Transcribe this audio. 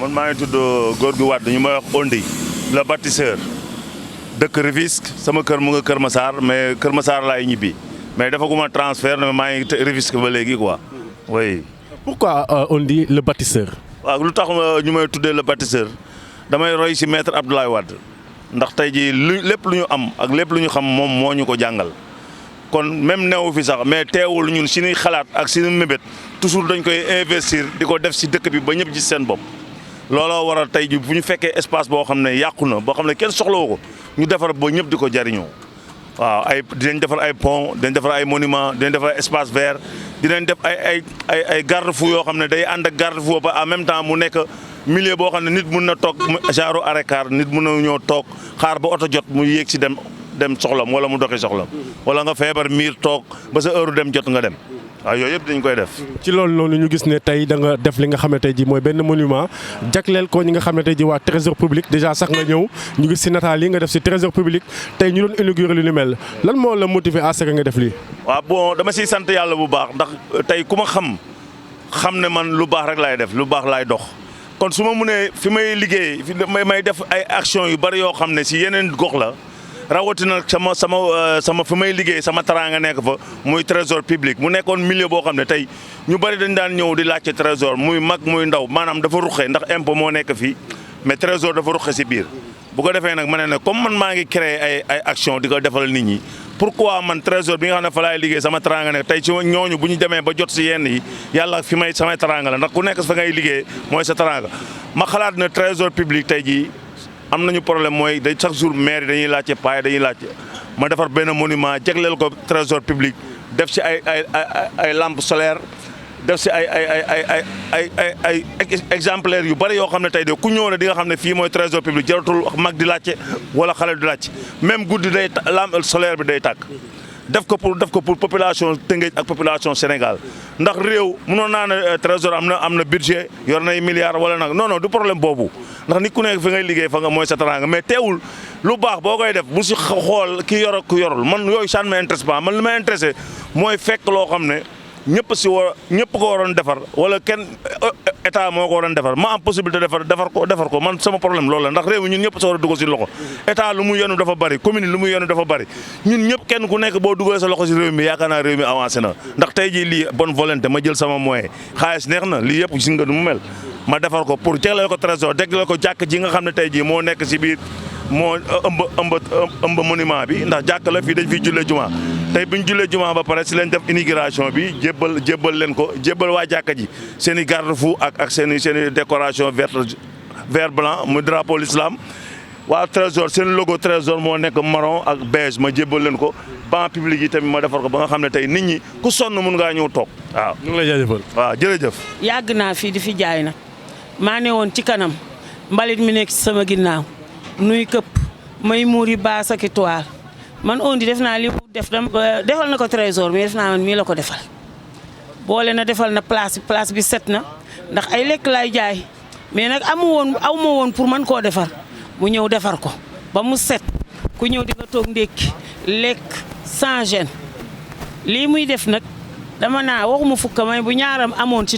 man maa ngi tudd góor gu Wade ñu may wax Ondi le bâtisseur dëkk Rufisque sama kër mu nga Kër Massar mais Kër Massar laay ñibbi mais dafa guma transfert ne maa ngi Rufisque ba léegi quoi oui. Pourquoi Ondi le bâtisseur. waaw lu tax ñu may tuddee le bâtisseur damay roy ci maître Abdoulaye Wade ndax tey jii lépp lu ñu am ak lépp lu ñu xam moom moo ñu ko jàngal kon même newu fi sax mais teewul ñun suñuy xalaat ak suñu mébét toujours dañ koy investir di ko def ci dëkk bi ba ñëpp gis seen bopp. looloo waral tey jii bu ñu fekkee espace boo xam ne yàqu na boo xam ne kenn soxlawu ko ñu defar ba ñëpp di ko jariñoo waaw dinañ defar ay pont dinañ defar ay monument dinañ defar ay espace vert dinañ def ay garde-fou yoo xam ne day ànd ak garde-fou ba en même temps mu nekk milieu boo xam ne nit mun na toog genre arrêt car nit mun na ñoo toog xaar ba oto jot mu yéeg ci dem soxlam wala mu doxi soxlam wala nga feebar miir toog ba sa heure dem jot nga dem waaw yooyu yëpp dañ koy def. ci loolu noonu ñu gis ne tey da nga def li nga xam ne tey ji mooy benn monument jagleel ko ñi nga xam ne tey ji waa trésor public déjà sax nga ñëw ñu gis si nataal yi nga def si trésor public tey ñu doon inauguré lu ni mel lan moo la motiver à ce que nga def lii. waaw bon dama siy sant yàlla bu baax ndax tey ku ma xam ne man lu baax rek laay def lu baax laay dox kon su ma mënee fi may liggéey fi may def ay action yu bari yoo xam ne si yeneen gox la. rawatina sama fi may liggéey sama taraanga nekk fa muy trésor public mu nekkoon milieu boo xam ne tey ñu bari dañ daan ñëw di laajte trésor muy mag muy ndaw maanaam dafa ruxe ndax impôt moo nekk fii mais trésor dafa ruxe si biir bu ko defee nag ma ne comme man maa ngi créer ay action di ko defal nit ñi pourquoi man trésor bi nga xam ne fa laay liggéey sama taraanga nekk tey ci ñooñu bu ñu demee ba jot si yenn yi yàlla fi may samay taraanga la ndax ku nekk fa ngay liggéey mooy sa taraanga ma xalaat ne trésor public tey jii am nañu problème mooy day chaque jour maire yi dañuy laajte paay dañuy laajte ma defar benn monument jagleel ko trésor public def ci ay lampe solaire def ci ay exemplaires yu bari yoo xam ne tey de ku ñëw ne di nga xam ne fii mooy trésor public jaratul mag di laajte wala xale di laajte même guddi day lampe solaire bi day tàkk def ko pour population Tëngéej ak population Sénégal ndax réew mënoon naa ne trésor am na budget yor nay milliards wala nag non du problème boobu ndax nit ku nekk fi ngay liggéey fa nga mooy sa teraanga mais teewul lu baax boo koy def bu si xool ki yor ak ku yorul man yooyu ça ne m'intéresse pas man li ma intéressé mooy fekk loo xam ne ñëpp ko waroon defar wala kenn état moo ko waroon defar ma am possibilité defar ko man sama problème loolu la ndax réew mi ñun ñëpp sa war a dugal si loxo état lu mu yenu dafa bari commune lu mu yenu dafa bari ñun ñëpp kenn ku nekk boo dugalee sa loxo si réew mi yaakaar naa réew mi avancé na ndax tey jii lii bonne volonté ma jël sama moyen xaalis neex na lii yëpp gis nga nu mu mel ma defar ko pour jagleel ko trésor jagleel ko jàkk ji nga xam ne tey jii moo nekk si biir moo ëmb monument bi ndax jàkk la fii dañ fiy jullee juma tey bi ñu jullee juma ba pare si leen def inauguration bi jébbal leen ko jébbal waa jàkka ji seen i garde-fou ak seen i décoration vert blanc mu drapeau l'islam waa trésor seen logo trésor moo nekk marron ak beige ma jébbal leen ko banc public yi tamit ma defar ko ba nga xam ne tey nit ñi ku sonn mun ngaa ñëw toog waaw. ñu ngi lay jaajëfal. waaw jërëjëf. yàgg naa fii di fi jaay nag maa ne woon ci kanam mbalit mi nekk ci sama ginnaaw nuy këpp may muuri baas ak toile man Ondi def naa li mu defal na ko trésor mais def naa man mii la ko defal boole na defal na place bi set na ndax ay lekk laay jaay mais nag aw ma woon pour man koo defar mu ñëw defar ko ba mu set ku ñëw di nga toog ndékki lekk sans gêne lii muy def nag dama naa waxuma fukka may bu ñaaram amoon ci